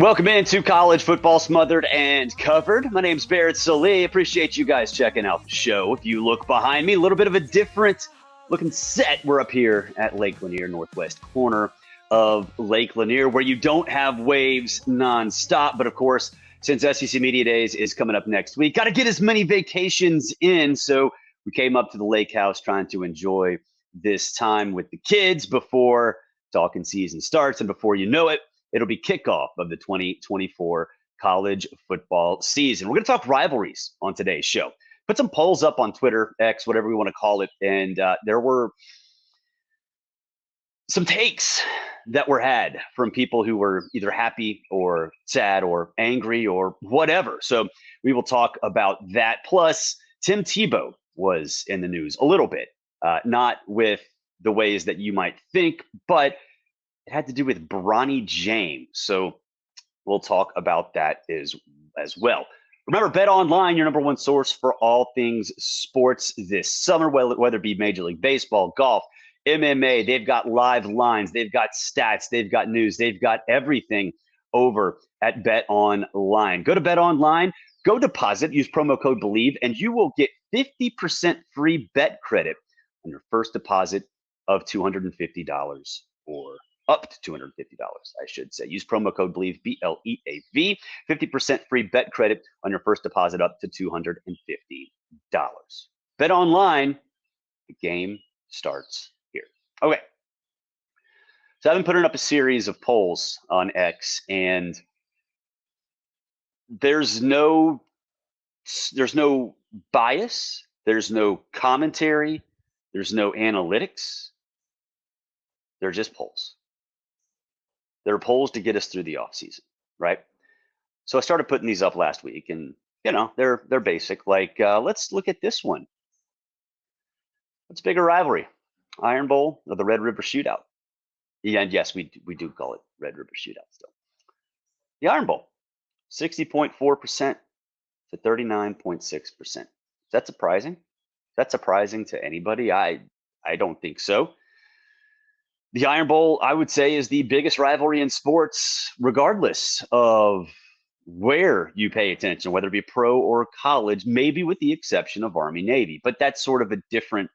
Welcome into college football smothered and covered. My name's Barrett Salee. Appreciate you guys checking out the show. If you look behind me, a little bit of a different looking set. We're up here at Lake Lanier, northwest corner of Lake Lanier, where you don't have waves nonstop. But of course, since SEC Media Days is coming up next week, got to get as many vacations in. So we came up to the lake house trying to enjoy this time with the kids before talking season starts. And before you know it, it'll be kickoff of the 2024 college football season. We're going to talk rivalries on today's show. Put some polls up on Twitter, X, whatever we want to call it. And there were some takes that were had from people who were either happy or sad or angry or whatever. So we will talk about that. Plus, Tim Tebow was in the news a little bit, not with the ways that you might think, but it had to do with Bronny James. So we'll talk about that as well. Remember, Bet Online, your number one source for all things sports this summer, whether it be Major League Baseball, golf, MMA. They've got live lines. They've got stats. They've got news. They've got everything over at Bet Online. Go to Bet Online, go deposit, use promo code BELIEVE, and you will get 50% free bet credit on your first deposit of $250 or up to $250, I should say. Use promo code BELIEVE, BLEAV, 50% free bet credit on your first deposit up to $250. Bet Online, the game starts here. Okay. So I've been putting up a series of polls on X, and there's no bias, there's no commentary, there's no analytics. They're just polls. They're polls to get us through the off season, right? So I started putting these up last week, and they're basic. Like, let's look at this one. What's bigger rivalry, Iron Bowl or the Red River Shootout? Yeah, and yes, we do call it Red River Shootout still. The Iron Bowl, 60.4% to 39.6%. Is that surprising? Is that surprising to anybody? I don't think so. The Iron Bowl, I would say, is the biggest rivalry in sports, regardless of where you pay attention, whether it be pro or college, maybe with the exception of Army-Navy. But that's sort of a different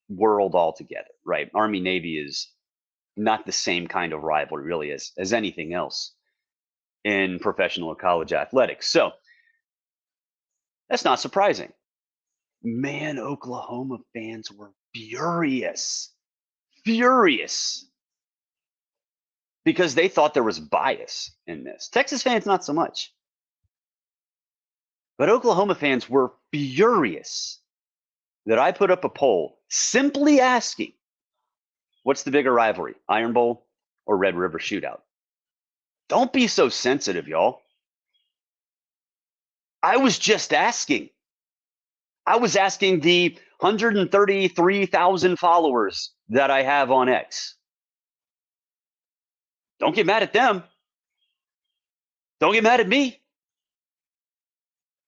world altogether, right? Army-Navy is not the same kind of rivalry, really, as anything else in professional or college athletics. So that's not surprising. Man, Oklahoma fans were furious because they thought there was bias in this. Texas fans, not so much. But Oklahoma fans were furious that I put up a poll simply asking, what's the bigger rivalry, Iron Bowl or Red River Shootout? Don't be so sensitive, y'all. I was just asking. I was asking the 133,000 followers that I have on X. Don't get mad at them. Don't get mad at me.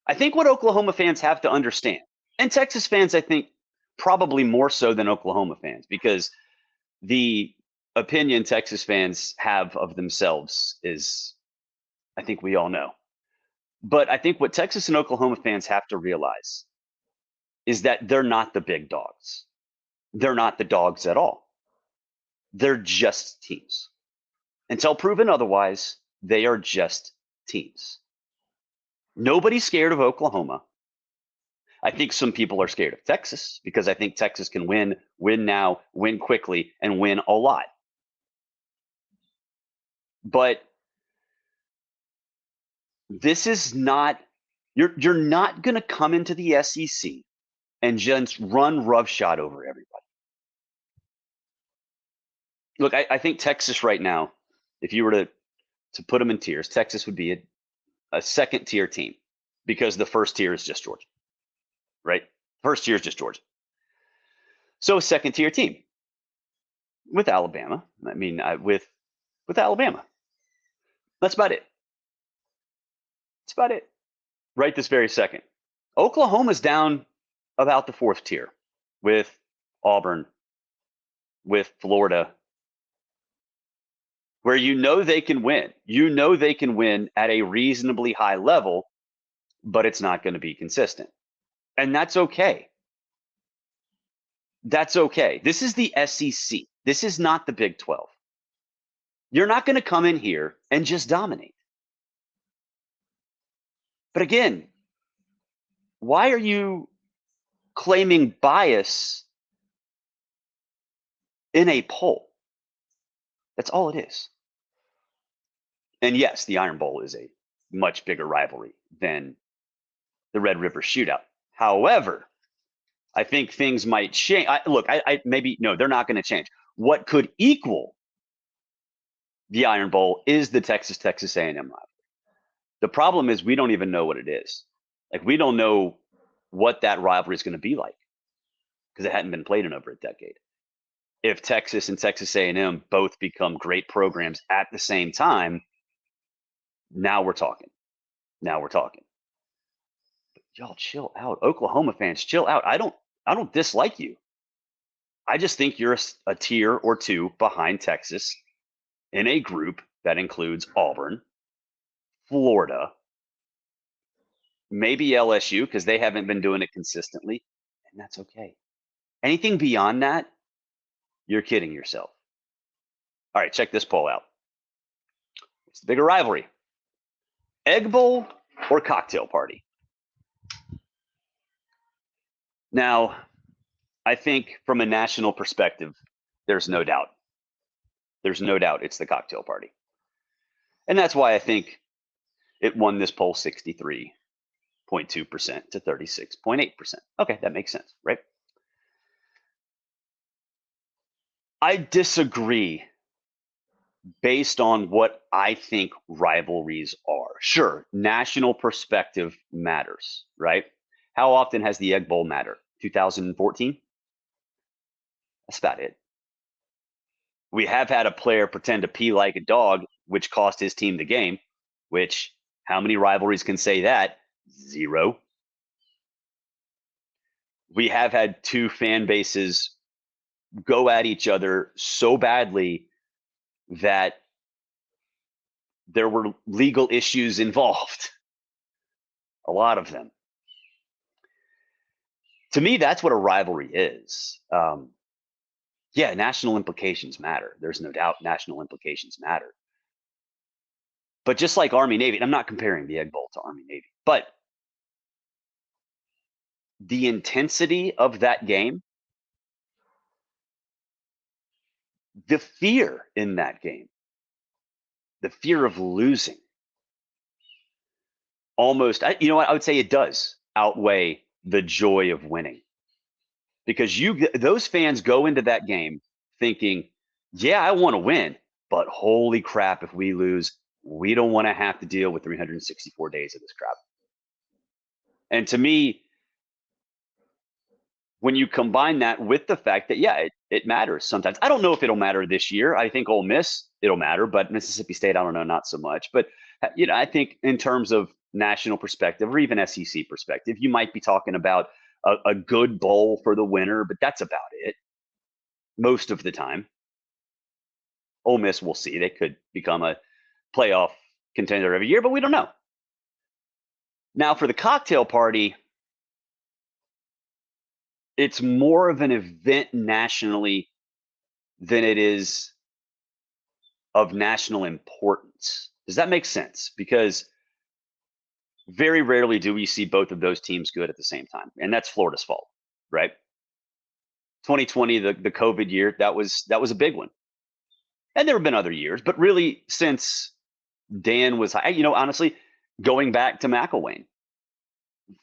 I think what Oklahoma fans have to understand, and Texas fans, I think, probably more so than Oklahoma fans, because the opinion Texas fans have of themselves is, I think we all know. But I think what Texas and Oklahoma fans have to realize is that they're not the big dogs. They're not the dogs at all. They're just teams. Until proven otherwise, they are just teams. Nobody's scared of Oklahoma. I think some people are scared of Texas because I think Texas can win now, win quickly, and win a lot. But this is not, you're not going to come into the SEC and just run roughshod over everybody. Look, I think Texas right now, if you were to put them in tiers, Texas would be a second tier team because the first tier is just Georgia, right? First tier is just Georgia. So a second tier team with Alabama. I mean, with Alabama. That's about it. That's about it. Right this very second. Oklahoma's down about the fourth tier with Auburn, with Florida, where you know they can win. You know they can win at a reasonably high level, but it's not going to be consistent. And that's okay. That's okay. This is the SEC. This is not the Big 12. You're not going to come in here and just dominate. But again, why are you claiming bias in a poll? That's all it is. And yes, the Iron Bowl is a much bigger rivalry than the Red River Shootout. However, I think things might change. Maybe no, they're not going to change. What could equal the Iron Bowl is the Texas A&M rivalry. The problem is we don't even know what it is. Like, we don't know what that rivalry is going to be like because it hadn't been played in over a decade. If Texas and Texas A&M both become great programs at the same time, now we're talking. Now we're talking. But y'all chill out. Oklahoma fans, chill out. I don't dislike you. I just think you're a tier or two behind Texas in a group that includes Auburn, Florida, maybe LSU because they haven't been doing it consistently, and that's okay. Anything beyond that, you're kidding yourself. All right, check this poll out. What's the bigger rivalry? Egg Bowl or cocktail party? Now, I think from a national perspective, there's no doubt. There's no doubt it's the cocktail party. And that's why I think it won this poll 63.2% to 36.8%. Okay, that makes sense, right? I disagree based on what I think rivalries are. Sure, national perspective matters, right? How often has the Egg Bowl mattered? 2014? That's about it. We have had a player pretend to pee like a dog, which cost his team the game, which, how many rivalries can say that? Zero. We have had two fan bases go at each other so badly that there were legal issues involved. A lot of them. To me, that's what a rivalry is. Yeah, national implications matter. There's no doubt national implications matter. But just like Army Navy, and I'm not comparing the Egg Bowl to Army Navy, but the intensity of that game, the fear in that game, the fear of losing, almost, you know what, I would say it does outweigh the joy of winning. Because those fans go into that game thinking, yeah, I want to win, but holy crap, if we lose, we don't want to have to deal with 364 days of this crap. And to me, when you combine that with the fact that, yeah, it matters sometimes. I don't know if it'll matter this year. I think Ole Miss, it'll matter, but Mississippi State, I don't know, not so much. But, you know, I think in terms of national perspective or even SEC perspective, you might be talking about a good bowl for the winner, but that's about it most of the time. Ole Miss, we'll see. They could become a playoff contender every year, but we don't know. Now, for the cocktail party, it's more of an event nationally than it is of national importance. Does that make sense? Because very rarely do we see both of those teams good at the same time, and that's Florida's fault, right? 2020, the COVID year, that was a big one, and there have been other years, but really since Dan was, you know, honestly, going back to McElwain,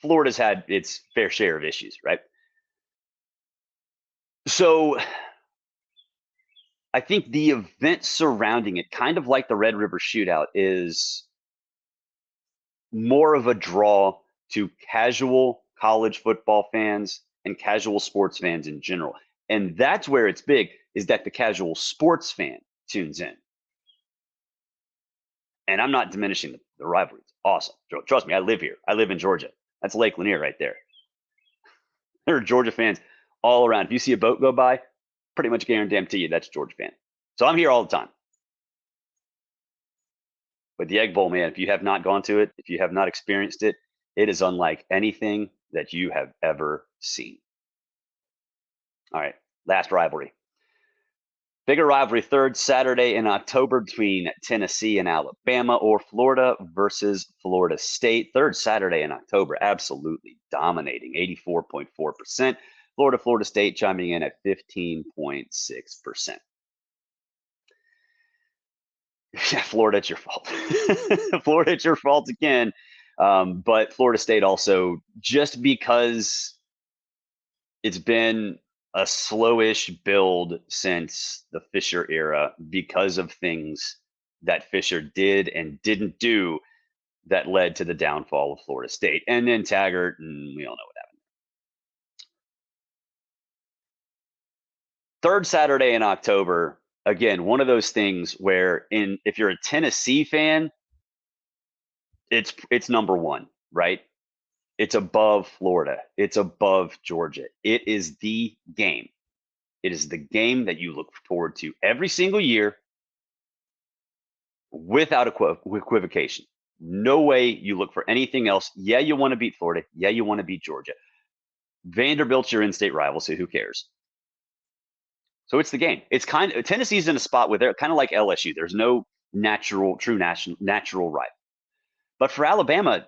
Florida's had its fair share of issues, right? So I think the event surrounding it, kind of like the Red River Shootout, is more of a draw to casual college football fans and casual sports fans in general. And that's where it's big, is that the casual sports fan tunes in. And I'm not diminishing the rivalry. It's awesome. Trust me, I live here. I live in Georgia. That's Lake Lanier right there. There are Georgia fans all around. If you see a boat go by, pretty much guarantee you that's a Georgia fan. So I'm here all the time. But the Egg Bowl, man, if you have not gone to it, if you have not experienced it, it is unlike anything that you have ever seen. All right, last rivalry. Bigger rivalry, third Saturday in October between Tennessee and Alabama, or Florida versus Florida State. Third Saturday in October, absolutely dominating, 84.4%. Florida State chiming in at 15.6%. Yeah, Florida, it's your fault. Florida, it's your fault again. But Florida State also, just because it's been a slowish build since the Fisher era because of things that Fisher did and didn't do that led to the downfall of Florida State. And then Taggart, and we all know what happened. Third Saturday in October, again, one of those things where if you're a Tennessee fan, it's number one, right? It's above Florida. It's above Georgia. It is the game. It is the game that you look forward to every single year without equivocation. No way you look for anything else. Yeah, you want to beat Florida. Yeah, you want to beat Georgia. Vanderbilt's your in-state rival, so who cares? So it's the game. It's kind of Tennessee's in a spot where they're kind of like LSU. There's no true natural rival. But for Alabama,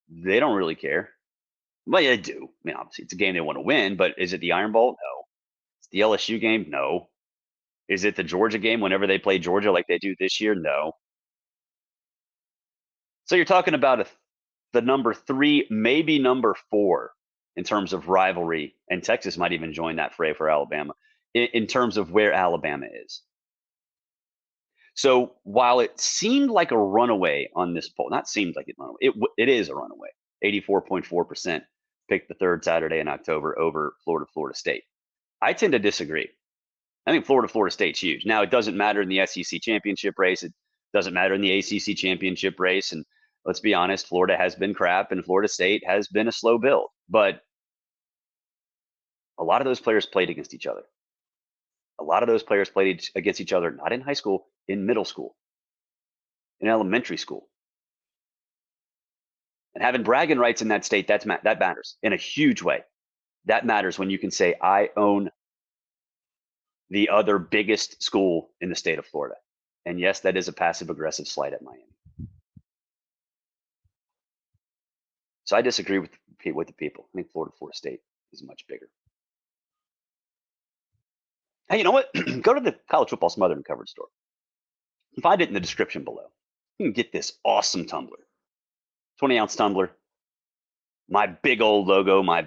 they don't really care. Well, yeah, they do. I mean, obviously, it's a game they want to win, but is it the Iron Bowl? No. It's the LSU game? No. Is it the Georgia game whenever they play Georgia like they do this year? No. So you're talking about the number 3, maybe number 4 in terms of rivalry, and Texas might even join that fray for Alabama in terms of where Alabama is. So while it seemed like a runaway on this poll, not seemed like it is a runaway. 84.4% picked the third Saturday in October over Florida State. I tend to disagree. I think Florida State's huge. Now, it doesn't matter in the SEC championship race. It doesn't matter in the ACC championship race. And let's be honest, Florida has been crap and Florida State has been a slow build. But a lot of those players played against each other. A lot of those players played against each other, not in high school, in middle school, in elementary school. And having bragging rights in that state, that matters in a huge way. That matters when you can say, I own the other biggest school in the state of Florida. And yes, that is a passive-aggressive slight at Miami. So I disagree with the people. I think Florida State is much bigger. Hey, you know what? Go to the College Football Smothered and Covered store. You find it in the description below. You can get this awesome tumbler. 20-ounce tumbler. My big old logo, my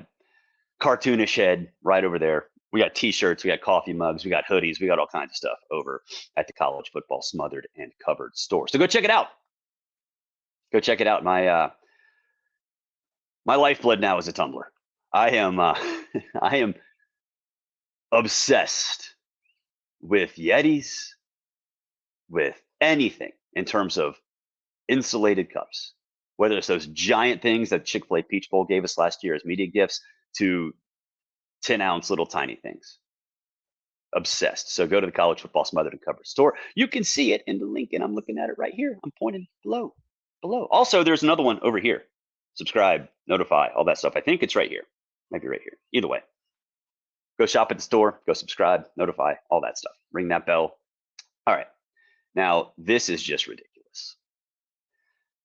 cartoonish head right over there. We got T-shirts, we got coffee mugs, we got hoodies, we got all kinds of stuff over at the College Football Smothered and Covered store. So go check it out. Go check it out. My lifeblood now is a tumbler. I am obsessed with Yetis, with anything in terms of insulated cups, whether it's those giant things that Chick-fil-A Peach Bowl gave us last year as media gifts to 10-ounce little tiny things. Obsessed. So go to the College Football Smothered and Covered store. You can see it in the link, and I'm looking at it right here. I'm pointing below. Also, there's another one over here. Subscribe, notify, all that stuff. I think it's right here. Maybe right here. Either way. Go shop at the store. Go subscribe, notify, all that stuff. Ring that bell. All right. Now, this is just ridiculous.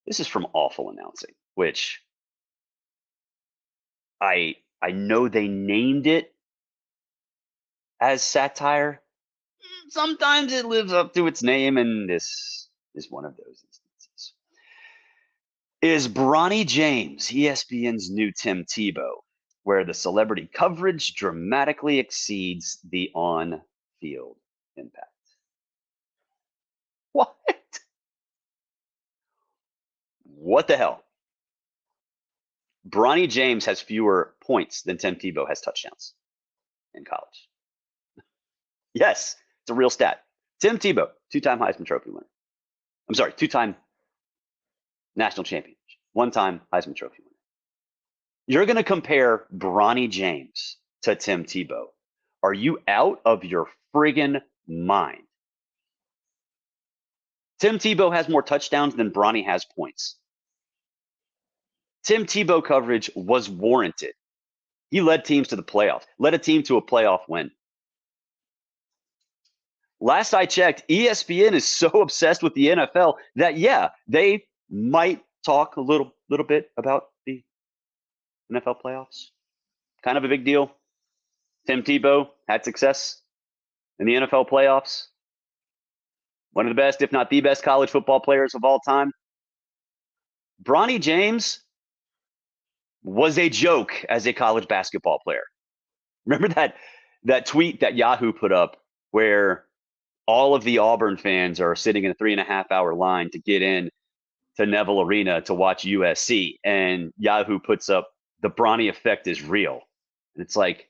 This is from Awful Announcing, which I know they named it as satire. Sometimes it lives up to its name, and this is one of those instances. Is Bronny James ESPN's new Tim Tebow, where the celebrity coverage dramatically exceeds the on-field impact? What? What the hell? Bronny James has fewer points than Tim Tebow has touchdowns in college. Yes, it's a real stat. Tim Tebow, 2-time Heisman Trophy winner. I'm sorry, 2-time national champion, 1-time Heisman Trophy winner. You're going to compare Bronny James to Tim Tebow. Are you out of your friggin' mind? Tim Tebow has more touchdowns than Bronny has points. Tim Tebow coverage was warranted. He led teams to the playoffs, led a team to a playoff win. Last I checked, ESPN is so obsessed with the NFL that, yeah, they might talk a little bit about the NFL playoffs. Kind of a big deal. Tim Tebow had success in the NFL playoffs. One of the best, if not the best, college football players of all time. Bronny James was a joke as a college basketball player. Remember that tweet that Yahoo put up where all of the Auburn fans are sitting in a 3.5-hour line to get in to Neville Arena to watch USC, and Yahoo puts up the Bronny effect is real. And it's like,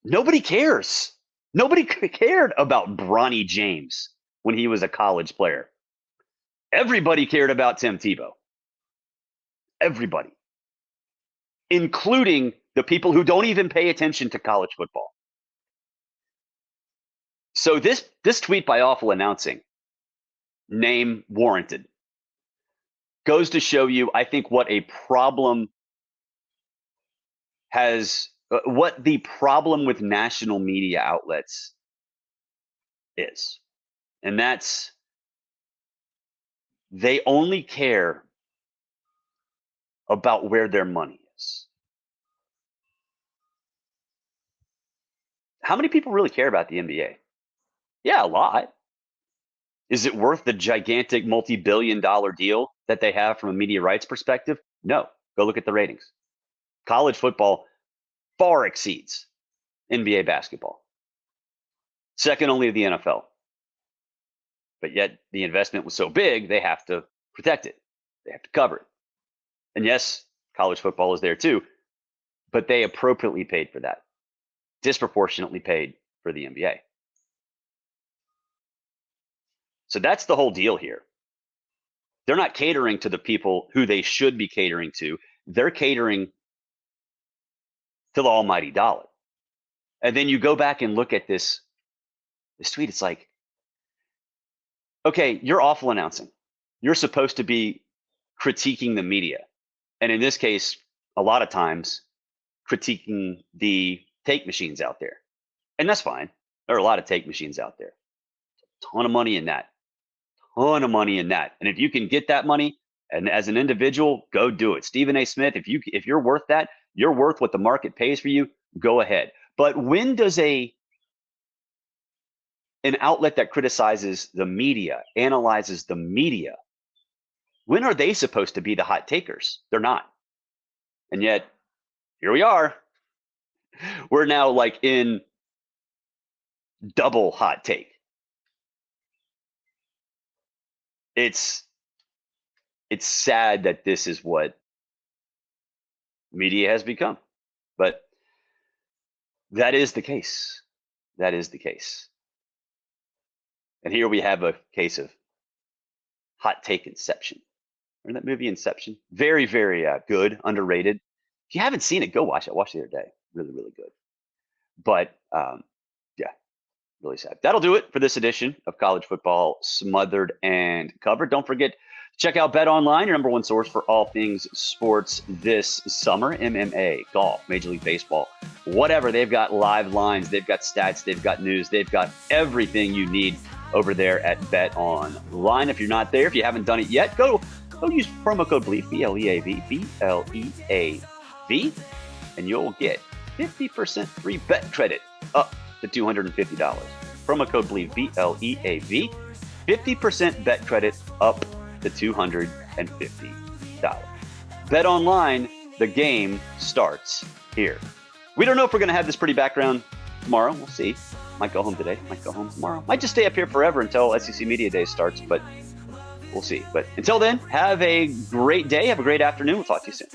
nobody cares. Nobody cared about Bronny James when he was a college player. Everybody cared about Tim Tebow. Everybody. Including the people who don't even pay attention to college football. So this tweet by Awful Announcing, name warranted, goes to show you, I think, what the problem with national media outlets is. And that's, they only care about where their money is. How many people really care about the NBA? Yeah, a lot. Is it worth the gigantic multi-billion-dollar deal that they have from a media rights perspective? No. Go look at the ratings. College football far exceeds NBA basketball. Second only to the NFL. But yet the investment was so big, they have to protect it. They have to cover it. And yes, college football is there too, but they appropriately paid for that. Disproportionately paid for the NBA. So that's the whole deal here. They're not catering to the people who they should be catering to. They're catering to the almighty dollar. And then you go back and look at this tweet. It's like, okay, you're Awful Announcing. You're supposed to be critiquing the media. And in this case, a lot of times, critiquing the take machines out there. And that's fine. There are a lot of take machines out there. A ton of money in that. Ton of money in that. And if you can get that money, and as an individual, go do it. Stephen A. Smith, if you're worth that, you're worth what the market pays for you, go ahead. But when does an outlet that criticizes the media, analyzes the media, when are they supposed to be the hot takers? They're not. And yet, here we are. We're now like in double hot take. It's sad that this is what media has become, but that is the case. That is the case. And here we have a case of hot take Inception. Remember that movie Inception? Very, very good, underrated. If you haven't seen it, go watch it. I watched it the other day. Really, really good. But yeah, really sad. That'll do it for this edition of College Football Smothered and Covered. Don't forget, check out Bet Online, your #1 source for all things sports this summer. MMA, golf, Major League Baseball, whatever. They've got live lines, they've got stats, they've got news, they've got everything you need over there at Bet Online. If you're not there, if you haven't done it yet, go use promo code BLEAV, B-L-E-A-V, B-L-E-A-V, and you'll get 50% free bet credit up to $250. Promo code BLEAV, B-L-E-A-V, 50% bet credit up to $250. Bet Online, the game starts here. We don't know if we're going to have this pretty background tomorrow. We'll see. Might go home today, might go home tomorrow. Might just stay up here forever until SEC Media Day starts, but we'll see. But until then, have a great day. Have a great afternoon. We'll talk to you soon.